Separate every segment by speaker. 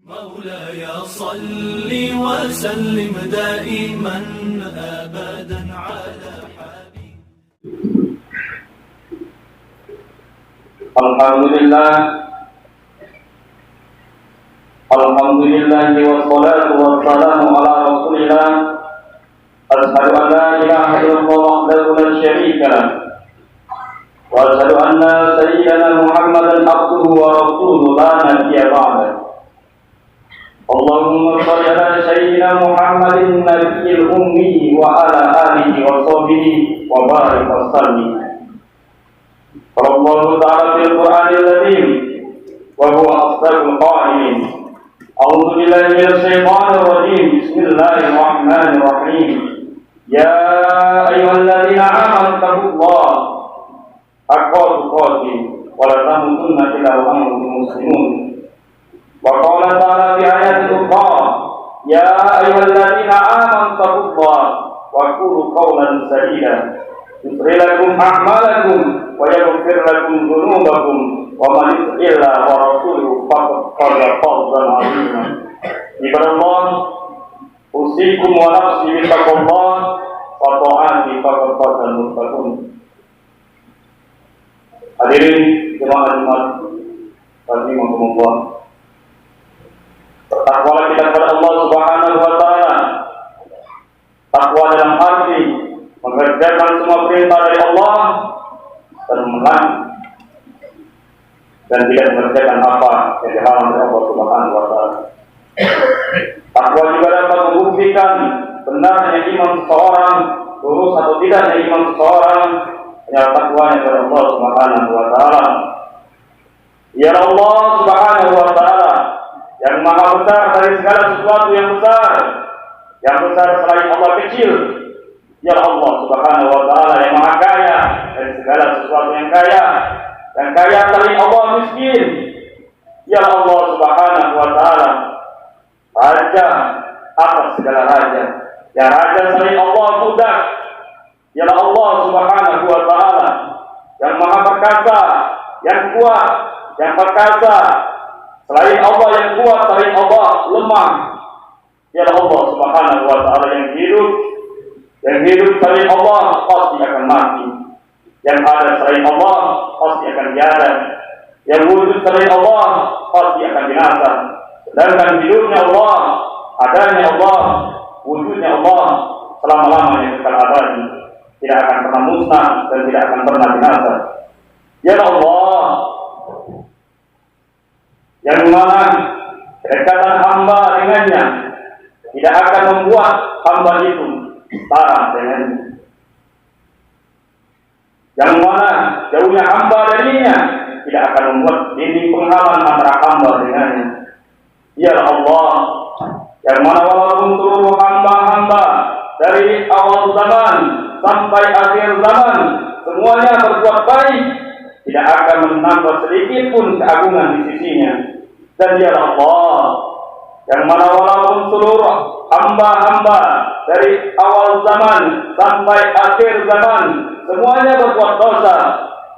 Speaker 1: مولاي صل وسلم دائما أبدا على حبيبك.
Speaker 2: الحمد لله والصلاة والسلام على رسول الله. أشهد أن لا إله إلا الله وحده لا شريك له، وأشهد أن سيدنا محمدا عبده ورسوله لا نبي بعده. اللهم صل على سيدنا محمد النبي الأمي وعلى آله وصحبه وبارك وسلم. قال الله تعالى في القرآن الكريم وهو أصدق القائلين: أعوذ بالله من الشيطان الرجيم. بسم الله الرحمن الرحيم. يا أيها الذين آمنوا اتقوا الله حق تقاته ولا تموتن إلا وأنتم مسلمون. وقال تعالى في آيات أخرى: يا أيها الذين آمنوا اتقوا الله وقولوا قولا سديدا يصلح لكم أعمالكم ويغفر لكم ذنوبكم ومن يطع الله ورسوله فقد فاز فوزا عظيما. عباد الله، أوصيكم ونفسي بتقوى الله وطاعته فقد فاز المتقون. Hadirin jemaah Jumat rahimakumullah. Bertakwalah kita kepada Allah Subhanahu wa taala. Takwa dalam arti mengerjakan semua perintah dari Allah dan menahan dan tidak mengerjakan apa yang diharam oleh Allah Subhanahu wa taala. Takwa juga dapat membuktikan benarnya iman seseorang, lurus atau tidaknya iman seseorang, hanya takwanya kepada Allah Subhanahu wa taala. Ya Allah Subhanahu wa taala yang maha besar dari segala sesuatu yang besar selain Allah kecil. Ya Allah Subhanahu wa taala yang maha kaya dari segala sesuatu yang kaya selain Allah miskin. Ya Allah Subhanahu wa taala raja atas segala raja, ya raja selain Allah budak. Ya Allah Subhanahu wa taala yang maha perkasa, yang kuat, yang perkasa. Selain Allah yang kuat, selain Allah lemah. Ya Allah Subhanahu wa taala yang hidup selain Allah pasti akan mati. Yang ada selain Allah pasti akan tiada. Yang wujud selain Allah pasti akan binasa. Sedangkan hidupnya Allah, adanya Allah, wujudnya Allah selama-lamanya kekal abadi, tidak akan pernah musnah dan tidak akan pernah binasa. Ya Allah, yang mana kedekatan hamba dengannya tidak akan membuat hamba itu setara dengannya. Yang mana jauhnya hamba darinya tidak akan membuat dinding penghalang antara hamba dengannya. Ya Allah, yang mana walaupun seluruh hamba-hamba dari awal zaman sampai akhir zaman semuanya berbuat baik, tidak akan menambah sedikit pun keagungan di sisinya. Dan ya Allah, yang mana walaupun seluruh hamba-hamba dari awal zaman sampai akhir zaman semuanya berbuat dosa,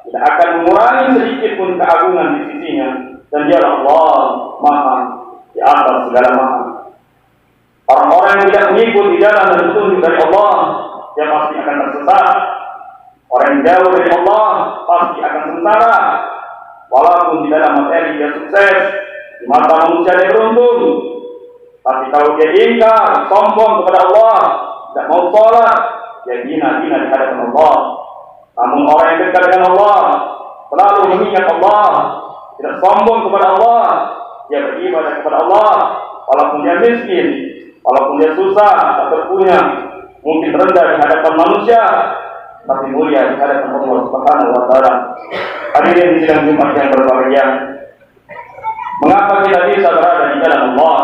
Speaker 2: tidak akan mengurangi sedikit pun keagungan di sisinya. Dan ya Allah, maha di atas segala maha. Orang-orang yang tidak mengikuti jalan dan petunjuk dari Allah, dia pasti akan tersesat. Orang yang jauh dari Allah pasti akan sengsara. Walaupun di dalam materi dia sukses, di mata manusia dia beruntung, tapi kalau dia ingkar, sombong kepada Allah, tidak mau sholat, dia hina di hadapan Allah. Namun orang yang dekat dengan Allah, selalu mengingat Allah, tidak sombong kepada Allah, dia beribadah kepada Allah, walaupun dia miskin, walaupun dia susah, tak berpunya, mungkin rendah di hadapan manusia, tapi mulia di hadapan Allah Subhanahu wa taala. Hadirin di sidang Jumat yang berbahagia, mengapa kita bisa berada di jalan Allah?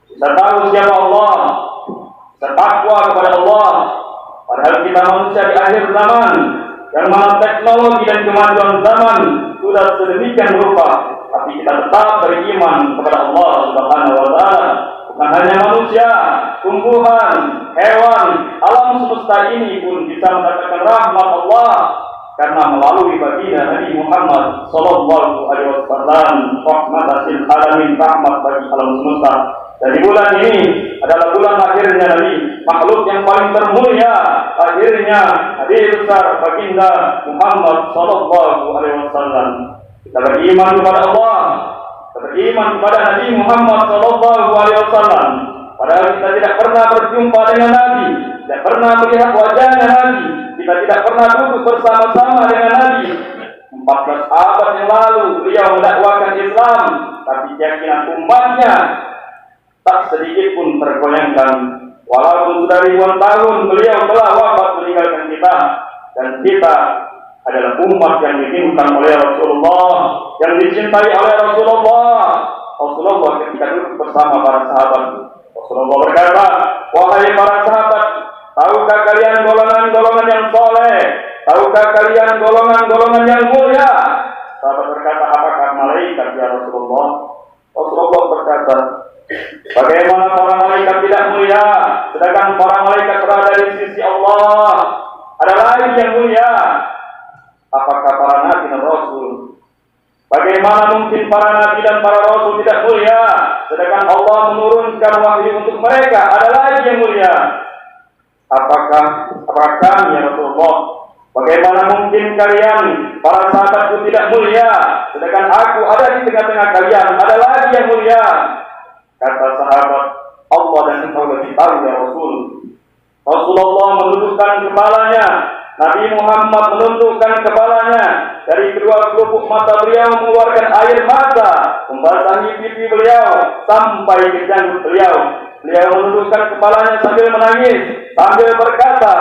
Speaker 2: Kita tahu siapa Allah, kita takwa kepada Allah, padahal kita manusia di akhir zaman, yang mana teknologi dan kemajuan zaman sudah sedemikian rupa, tapi kita tetap beriman kepada Allah Subhanahu wa taala. Bukan hanya manusia, tumbuhan, hewan, alam semesta ini pun bisa mendapatkan rahmat Allah karena melalui baginda Nabi Muhammad sallallahu alaihi wasallam rahmatan lil alamin, rahmat bagi alam semesta. Dan di bulan ini adalah bulan akhirnya Nabi, makhluk yang paling termulia, akhirnya hadir besar baginda Muhammad sallallahu alaihi wasallam. Kita beriman kepada Allah, kita beriman kepada Nabi Muhammad sallallahu alaihi wasallam. Padahal kita tidak pernah berjumpa dengan Nabi, tidak pernah melihat wajahnya Nabi, kita tidak pernah duduk bersama-sama dengan Nabi. 14 abad yang lalu beliau mendakwakan Islam, tapi keyakinan umatnya tak sedikit pun tergoyangkan. Walaupun sudah ribuan tahun beliau telah wafat meninggalkan kita, dan kita adalah umat yang diinginkan oleh Rasulullah, yang dicintai oleh Rasulullah. Rasulullah ketika duduk bersama para sahabat, Rasulullah berkata, wahai para sahabat, tahukah kalian golongan-golongan yang soleh? Tahukah kalian golongan-golongan yang mulia? Sahabat berkata, apakah malaikat ya Rasulullah? Rasulullah berkata, bagaimana para malaikat tidak mulia, sedangkan para malaikat berada di sisi Allah? Ada lagi yang mulia. Apakah para nabi dan rasul? Bagaimana mungkin para nabi dan para rasul tidak mulia, sedangkan Allah menurunkan wahyu untuk mereka? Ada lagi yang mulia. Apakah ya Rasulullah? Bagaimana mungkin kalian para sahabatku tidak mulia, sedangkan aku ada di tengah-tengah kalian? Ada lagi yang mulia. Kata sahabat, Allah dan engkau lebih tahu ya Rasul. Rasulullah menundukkan kepalanya, Nabi Muhammad menundukkan kepalanya. Dari kedua kelupuk mata beliau mengeluarkan air mata, membasahi pipi beliau sampai ke janggut beliau. Beliau menundukkan kepalanya sambil menangis, sambil berkata,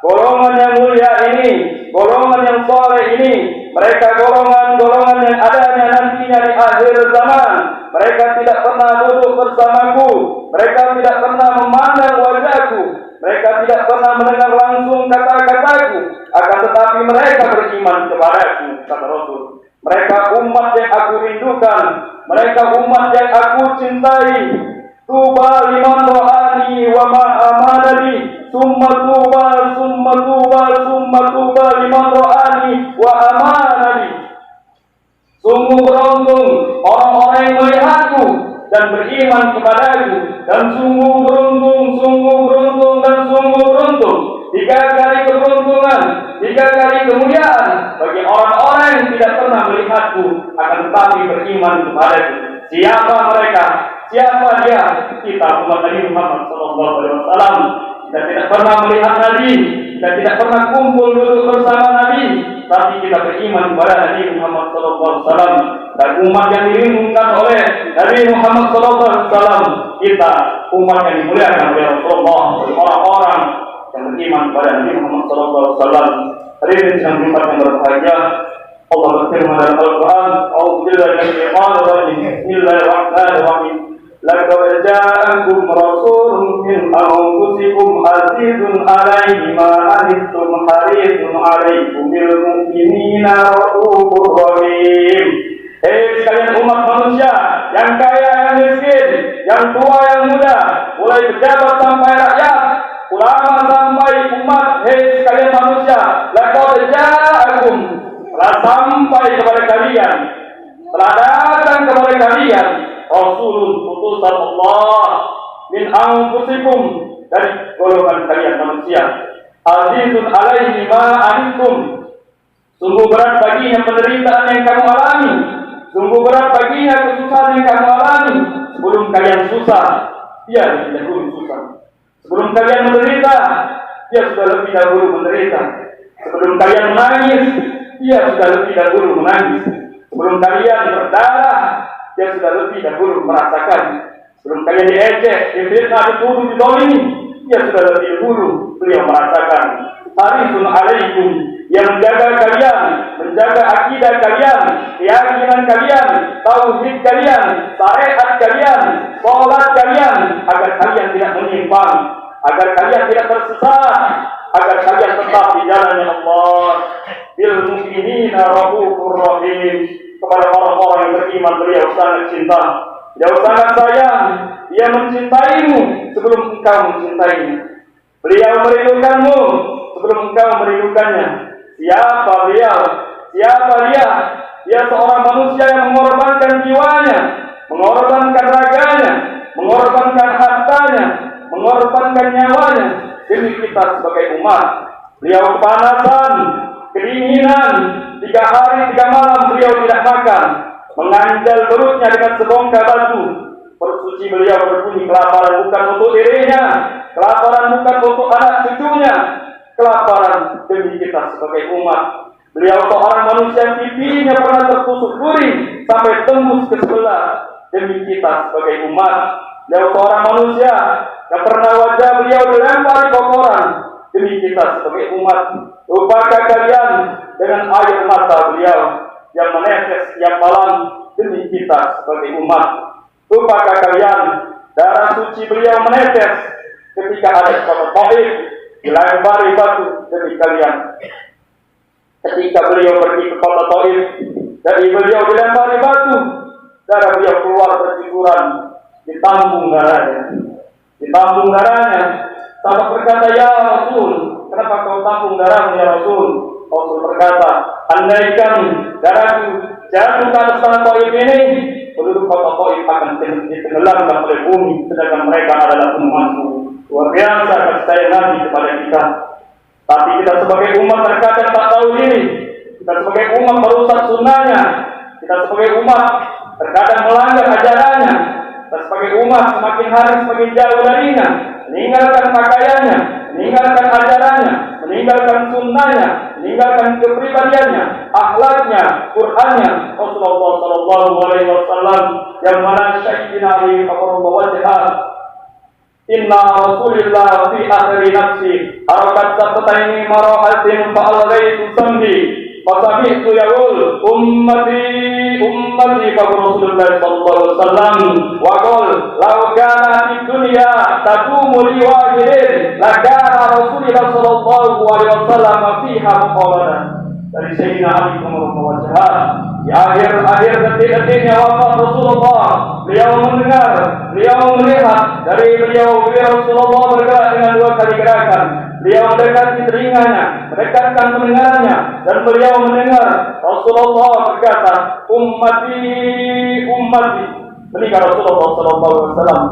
Speaker 2: golongan yang mulia ini, golongan yang soleh ini, mereka golongan-golongan yang adanya nantinya di akhir zaman. Mereka tidak pernah duduk bersamaku, mereka tidak pernah memandang wajahku, mereka tidak pernah mendengar langsung kata-kataku, akan tetapi mereka beriman kepadaku, kata Rasul. Mereka umat yang aku rindukan, mereka umat yang aku cintai. Tuba liman rohani wa ma'amanani, summa tuba liman rohani wa amanani. Sungguh beruntung orang-orang yang melihatku dan beriman kepadaku, dan sungguh beruntung. 3 kali keberuntungan, 3 kali kemuliaan bagi orang-orang yang tidak pernah melihatku, akan tetapi beriman kepadaku. Siapa mereka? Siapa dia? Kita umat Nabi Muhammad SAW. Kita tidak pernah melihat Nabi, kita tidak pernah kumpul duduk bersama Nabi, tapi kita beriman kepada Nabi Muhammad SAW. Dan umat yang dirindukan oleh Nabi Muhammad SAW, kita umat yang dimuliakan oleh Rasulullah, orang-orang yang beriman kepada Nabi Muhammad SAW. Hari ini sedang tempat yang berbahagia. Allah berfirman dalam Al-Quran, Bismillahirrahmanirrahim. Laqad ja'akum rasulun min anfusikum azizun 'alaihi ma anittum harisun 'alaikum bil mu'minina raufur rahim. Hei sekalian umat manusia, yang kaya yang miskin, yang tua yang muda, mulai pejabat sampai rakyat, ulama sampai umat, hei sekalian manusia, laqad ja'akum, telah sampai kepada kalian, telah datang kepada kalian Rasulun, utusan Allah, min anfusikum, dari golongan kalian manusia, azizun alaihi ma anittum, sungguh berat baginya penderitaan yang kamu alami, sungguh berat baginya kesusahan yang kamu alami. Sebelum kalian susah, dia lebih dahulu susah. Sebelum kalian menderita, dia sudah lebih dahulu menderita. Sebelum kalian menangis, dia sudah lebih dahulu menangis. Sebelum kalian berdarah, dia sudah lebih dahulu merasakan. Sebelum kalian diejek, difitnah, dituduh, dizalimi, dia sudah lebih dahulu beliau merasakan. Harisun alaikum, yang menjaga kalian, menjaga akidah kalian, keyakinan kalian, tauhid kalian, syariat kalian, sholat kalian, agar kalian tidak menyimpang, agar kalian tidak tersesat, agar kalian tetap di jalannya Allah. Bil mu'minina raufur rahim. Kepada orang-orang yang beriman beliau sangat cinta, beliau sangat sayang. Dia mencintaimu sebelum engkau mencintainya. Beliau merindukanmu sebelum engkau merindukannya. Siapa beliau? Siapa dia? Dia seorang manusia yang mengorbankan jiwanya, mengorbankan raganya, mengorbankan hartanya, mengorbankan nyawanya demi kita sebagai umat. Beliau kepanasan, kedinginan, 3 hari 3 malam beliau tidak makan, menganjal perutnya dengan sebongkah batu. Persuci beliau berbunyi, kelaparan bukan untuk dirinya, kelaparan bukan untuk anak cucunya, kelaparan demi kita sebagai umat. Beliau seorang manusia yang pipinya pernah tertusuk duri sampai tembus ke sebelah demi kita sebagai umat. Beliau seorang manusia yang pernah wajah beliau dilempari kotoran demi kita sebagai umat. Lupakah kalian dengan air mata beliau yang menetes setiap malam demi kita sebagai umat? Lupakah kalian darah suci beliau menetes ketika ada kota Taif dilempari batu demi kalian? Ketika beliau pergi ke kota Taif, dari beliau dilempari batu, darah beliau keluar bercucuran, ditambung darahnya. Ditambung darahnya, sampai berkata, ya Rasul, kenapa kau tambung darahmu ya Rasul? Rasul berkata, andaikan darahku jatuh ke atas tanah Taif ini, penduduk kota Taif akan ditenggelamkan oleh bumi, sedangkan mereka adalah umatku. Luar biasa kasih sayang Nabi kepada kita. Tapi kita sebagai umat terkadang tak tahu diri. Kita sebagai umat merusak sunnahnya. Kita sebagai umat terkadang melanggar ajarannya. Kita sebagai umat semakin hari semakin jauh darinya, meninggalkan pakaiannya, meninggalkan ajarannya, meninggalkan sunnahnya, meninggalkan kepribadiannya, akhlaknya, Qur'annya, Rasulullah Sallallahu Alaihi Wasallam yang mana Sayyidina Ali Qabarullah wajah. Inna Rasulillah fi akhiri nafsi harakat sabtaini marahatin fa'alaitu samdi fasami'tu yaqul ummati fa Rasulullah sallallahu alaihi wasallam wa qul law kana fid dunya taqumu li wahidin la kana Rasulullah sallallahu alaihi wasallam fiha muqawwadan. Dari Sayyidina Ali Qabarullah wajah, di akhir detik-detiknya wafat Rasulullah, beliau mendengar, beliau melihat, dari beliau Rasulullah bergerak dengan 2 kali gerakan. Beliau mendekati telinganya, mendekatkan pendengarannya, dan beliau mendengar Rasulullah berkata, ummati, ummati. Meninggal Rasulullah sallallahu alaihi wasallam.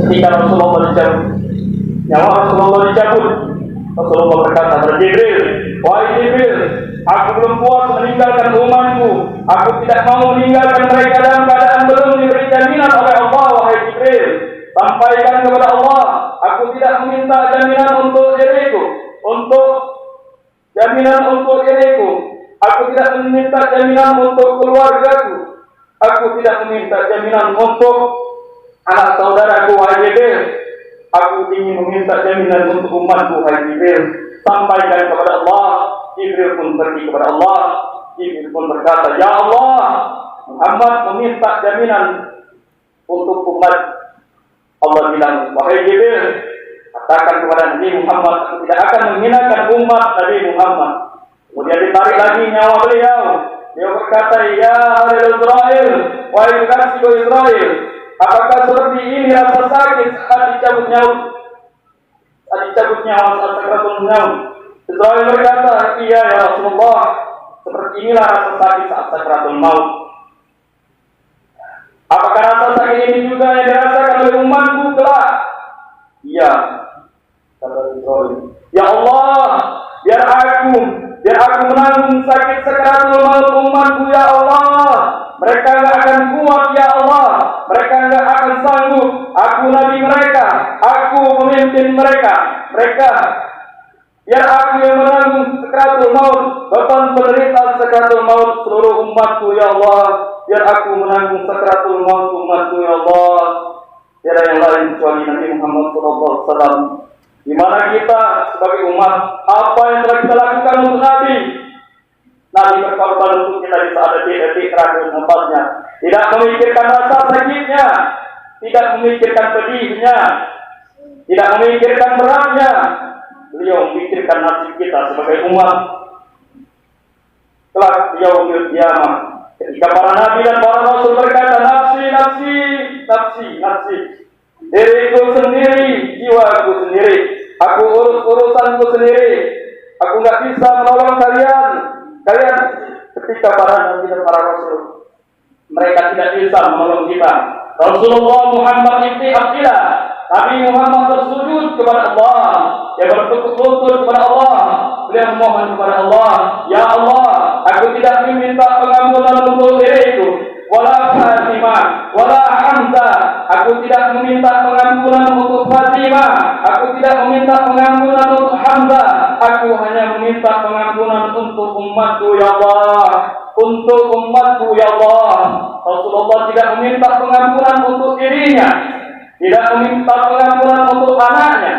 Speaker 2: Ketika Rasulullah dicabut, nyawa Rasulullah dicabut, Rasulullah berkata kepada Jibril, wahai Jibril, aku belum puas meninggalkan umatku. Aku tidak mau meninggalkan mereka dalam keadaan belum diberi jaminan oleh Allah, wahai Jibril. Sampaikan kepada Allah, aku tidak meminta jaminan untuk diriku, Aku tidak meminta jaminan untuk keluargaku. Aku tidak meminta jaminan untuk anak saudaraku, wahai Jibril. Aku ingin meminta jaminan untuk umatku, wahai Jibril. Sampaikan kepada Allah. Jibril pun pergi kepada Allah. Jibril pun berkata, ya Allah, Muhammad meminta jaminan untuk umat. Allah bilang, wahai Jibril, katakan kepada Nabi Muhammad, aku tidak akan menghinakan umat Nabi Muhammad. Kemudian ditarik lagi nyawa beliau. Dia berkata, ya ahli Israel, wahai kekasihku Israel, apakah seperti ini rasa sakit saat dicabut nyawa? Saat sakratul nyawa. Israel berkata, iya ya Rasulullah, seperti inilah rasa sakit saat sakratul maut. Apakah rasa sakit ini juga yang dirasakan oleh umatku kelak? Iya, kata Israel. Ya Allah, biar aku menanggung sakit sakratul maut umatku ya Allah. Mereka enggak akan kuat ya Allah. Mereka enggak akan sanggup. Aku nabi mereka, aku pemimpin mereka. Biar aku yang menanggung sakratul maut, beban penderitaan sakratul maut seluruh umatku ya Allah. Biar aku menanggung sakratul maut umatku ya Allah. Tiada yang lain kecuali Nabi Muhammad SAW. Di mana kita sebagai umat, apa yang telah kita lakukan untuk Nabi? Nabi berkorban untuk kita di saat detik-detik terakhir nafasnya. Tidak memikirkan rasa sakitnya, tidak memikirkan pedihnya, tidak memikirkan beratnya. Beliau memikirkan nasib kita sebagai umat. Kelak yaumil qiyamah, ketika para nabi dan para rasul berkata, nafsi, diriku sendiri, jiwaku sendiri, aku urus urusanku sendiri. Aku nggak bisa menolong kalian. Kalian ketika para nabi dan para rasul, mereka tidak bisa menolong kita. Rasulullah Muhammad ibn Abdillah, Nabi Muhammad bersujud kepada Allah, dia bertukuk lutut kepada Allah, beliau memohon kepada Allah, ya Allah, aku tidak meminta pengampunan untuk diriku, wala Fatimah, wala Hamzah, aku tidak meminta pengampunan untuk Fatimah, aku tidak meminta pengampunan untuk Hamzah, aku hanya meminta pengampunan untuk umatku ya Allah, untuk umatku ya Allah. Rasulullah tidak meminta pengampunan untuk dirinya, tidak meminta pengampunan untuk anaknya,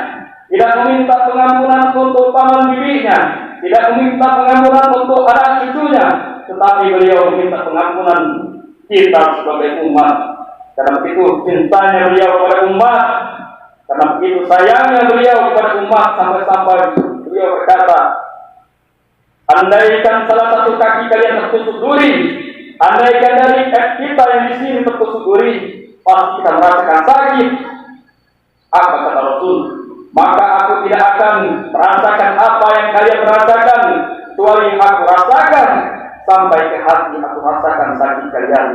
Speaker 2: tidak meminta pengampunan untuk paman bibinya, tidak meminta pengampunan untuk anak cucunya, tetapi beliau meminta pengampunan kita sebagai umat. Karena begitu cintanya beliau kepada umat, karena begitu sayangnya beliau kepada umat, sampai-sampai beliau berkata, andaikan salah satu kaki kalian tertusuk duri, andaikan dari kita yang di sini tertusuk duri, pasti kita merasakan sakit. Apa kata Rasul? Maka aku tidak akan merasakan apa yang kalian merasakan, kecuali aku rasakan sampai ke hati, aku rasakan sakit kalian.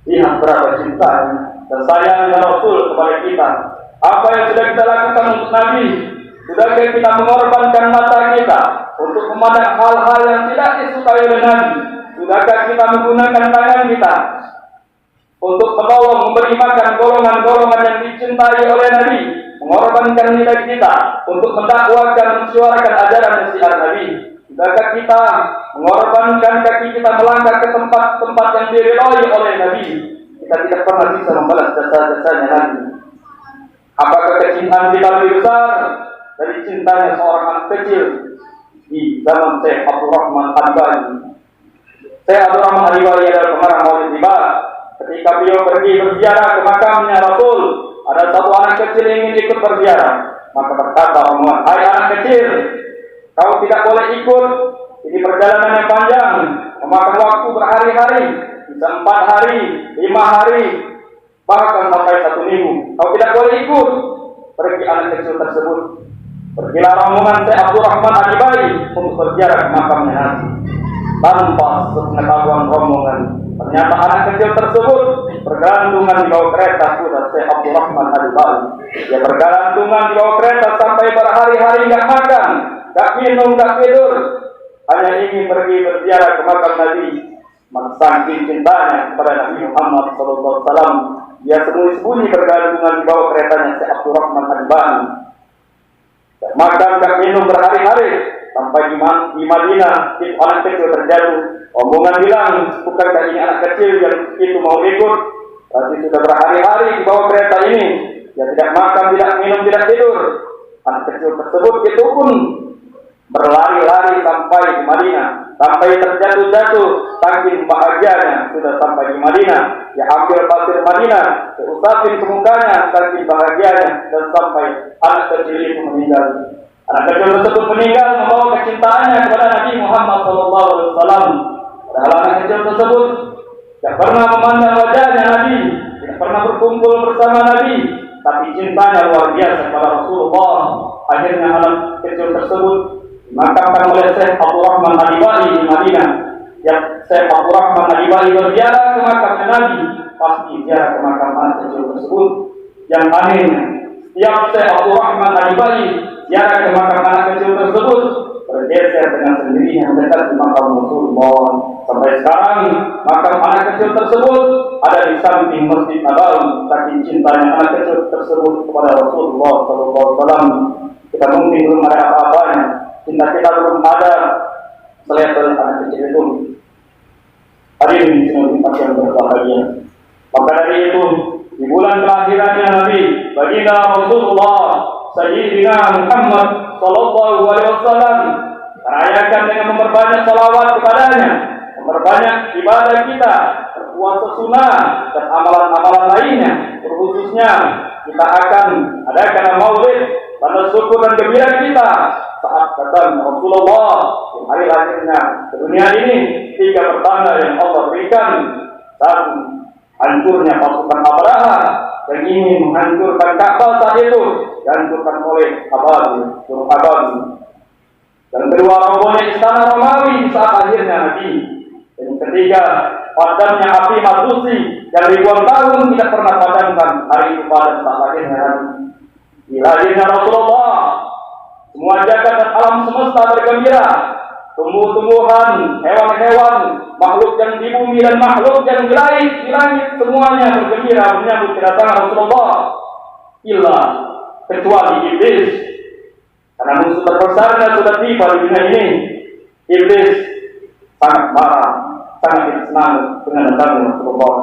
Speaker 2: Lihat berapa cintanya dan sayangnya Rasul kepada kita. Apa yang sudah kita lakukan untuk Nabi? Sudahkah kita mengorbankan mata kita untuk memandang hal-hal yang tidak disukai oleh Nabi? Sudahkah kita menggunakan tangan kita untuk menolong, memberi makan golongan-golongan yang dicintai oleh Nabi, mengorbankan nilai kita untuk mendakwakan, mensuarakan ajaran nasihat Nabi? Sudahkah kita mengorbankan kaki kita melangkah ke tempat-tempat yang diridhai oleh Nabi? Kita tidak pernah bisa membalas jasa-jasanya Nabi. Apakah kecintaan kita lebih besar dari cintanya seorang anak kecil di zaman Syekh Abdurrahman Al-Bani? Syekh Abdurrahman Al-Bani adalah pengarang Maulid Tiba. Ketika beliau pergi berziarah ke makamnya Rasul, ada satu anak kecil yang ingin ikut berziarah. Maka berkata rombongan, hai anak kecil, kau tidak boleh ikut. Ini perjalanan yang panjang, memakan waktu berhari-hari, bisa 4 hari, 5 hari, bahkan sampai 1 minggu. Kau tidak boleh ikut. Pergi anak kecil tersebut. Pergilah rombongan Syekh Abdurrahman Al-Bani untuk berziarah ke makamnya Nabi. Tanpa sepengetahuan rombongan, ternyata anak kecil tersebut bergelantungan di bawah kereta kuda Syekh Abdurrahman Al-Bani. Dia bergelantungan di bawah kereta sampai berhari-hari nggak makan, nggak minum, nggak tidur, hanya ingin pergi berziarah ke makam Nabi. Saking cintanya kepada Nabi Muhammad SAW, dia sembunyi-sembunyi bergelantungan di bawah keretanya Syekh Abdurrahman Al-Bani. Makan nggak minum berhari-hari. Sampai di Madinah, itu anak kecil terjatuh. Omongan bilang, bukankah ini anak kecil yang itu mau ikut? Tapi sudah berhari-hari di bawah kereta ini. Dia tidak makan, tidak minum, tidak tidur. Anak kecil tersebut itu pun berlari-lari sampai di Madinah. Sampai terjatuh-jatuh, saking bahagianya sudah sampai di Madinah. Dia ambil pasir Madinah, diusapin ke mukanya, saking bahagianya, dan sampai anak kecil itu meninggal. Anak kecil tersebut meninggal membawa kecintaannya kepada Nabi Muhammad SAW. Padahal anak kecil tersebut tidak pernah memandang wajahnya Nabi, tidak pernah berkumpul bersama Nabi, tapi cintanya luar biasa kepada Rasulullah. Akhirnya anak kecil tersebut dimakamkan oleh Syekh Abdurrahman Al-Bani di Madinah. Ya, Syekh Abdurrahman Al-Bani berziarah ke makamnya Nabi, pasti ziarah ke makam anak kecil tersebut. Yang anehnya, setiap Syekh Abdurrahman Al-Bani ziarah ke makam anak kecil tersebut, bergeser dengan sendirinya mendekat di makam Rasulullah. Sampai sekarang makam anak kecil tersebut ada di samping Masjid Nabawi. Saking cintanya anak kecil tersebut kepada Rasulullah SAW, kita mungkin belum ada apa-apanya. Cinta kita belum ada selevel anak kecil itu. Hari ini semua yang berbahagia. Maka dari itu, di bulan kelahirannya Nabi, baginda Rasulullah Sayyidina Muhammad Sallallahu Alaihi Wasallam, rayakan dengan memperbanyak salawat kepadanya, memperbanyak ibadah kita, puasa sunnah dan amalan-amalan lainnya. Terkhususnya kita akan adakan maulid, tanda syukur dan gembira kita saat datang Rasulullah di hari lahirnya ke dunia ini. 3 pertanda yang Allah berikan. Satu, hancurnya pasukan Abraha yang ingin menghancurkan Ka'bah saat itu, dihancurkan oleh Ababil, suruh Ababil. Yang kedua, robohnya istana Romawi di saat akhirnya Nabi. Yang ketiga, padamnya api Majusi yang ribuan tahun tidak pernah padamkan, hari itu padam saat akhirnya Nabi. Di lahirnya Rasulullah, semua jagat dan alam semesta bergembira. Tumbuh-tumbuhan, hewan-hewan, makhluk yang di bumi dan makhluk yang di langit semuanya bergembira menyambut kedatangan Rasulullah. Illa kecuali iblis, karena musuh terbesarnya sudah tiba di dunia ini. Iblis sangat marah, sangat tidak senang dengan datangnya Rasulullah.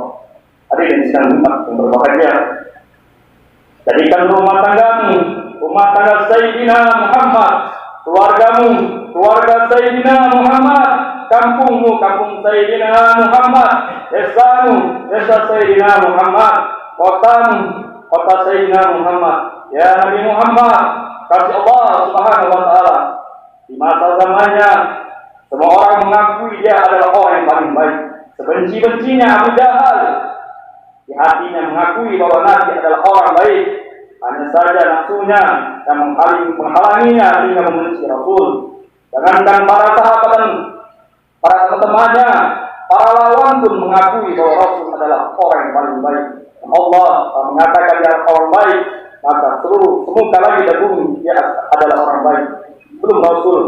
Speaker 2: Hadirin sedang umat yang berbahagia, jadikan rumah tanggamu rumah tangga Sayyidina Muhammad, keluargamu keluarga Sayyidina Muhammad, kampungmu kampung Sayyidina Muhammad, desamu desa Sayyidina Muhammad, kotamu kota Sayyidina Muhammad. Ya Nabi Muhammad, kasih Allah Subhanahu wa taala, di masa zamannya semua orang mengakui dia adalah orang yang paling baik. Sebenci-bencinya Abu Jahal, di hatinya mengakui bahwa Nabi adalah orang baik. Hanya saja nafsunya yang menghalanginya sehingga membenci Rasul. Jangankan para sahabat dan para teman-temannya, para lawan pun mengakui bahwa Rasul adalah orang yang paling baik. Allah mengatakan dia orang baik, maka seluruh semuka lagi dan bumi dia adalah orang baik. Belum Rasul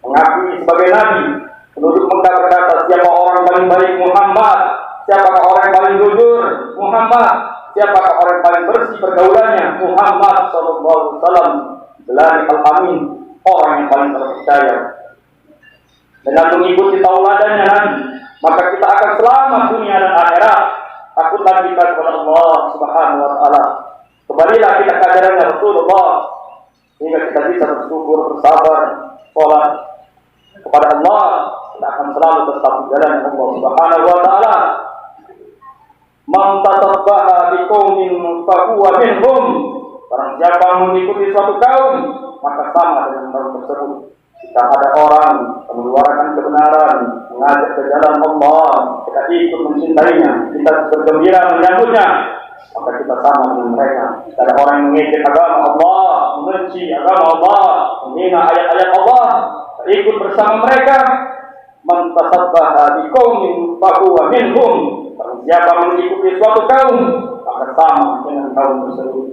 Speaker 2: mengakui sebagai Nabi, penduduk Mekah berkata, siapa orang paling baik? Muhammad. Siapakah orang yang paling jujur? Muhammad. Siapakah orang yang paling bersih pergaulannya? Muhammad sallallahu alaihi wasallam. Gelari al-amin, orang yang paling terpercaya. Dengan mengikuti tauladannya Nabi, maka kita akan selamat dunia dan akhirat. Takutlah kita kepada Allah Subhanahu wa taala. Kembalilah kita ke ajarannya Rasulullah sehingga kita bisa bersyukur, bersabar, sholat kepada Allah. Kita akan selalu tetap di jalan Allah Subhanahu wa taala. Man tasabbaha biqaumin fahuwa minhum. Barang siapa mengikuti suatu kaum, maka sama dengan kaum tersebut. Jika ada orang mengeluarkan kebenaran, mengajak ke jalan Allah, kita ikut mencintainya, kita bergembira menyambutnya, maka kita sama dengan mereka. Jika ada orang yang mengikuti agama Allah, membenci agama Allah, menghina ayat-ayat Allah, kita ikut bersama mereka. Man tasabbaha biqaumin fahuwa minhum. Barang siapa mengikuti suatu kaum, maka sama dengan kaum tersebut.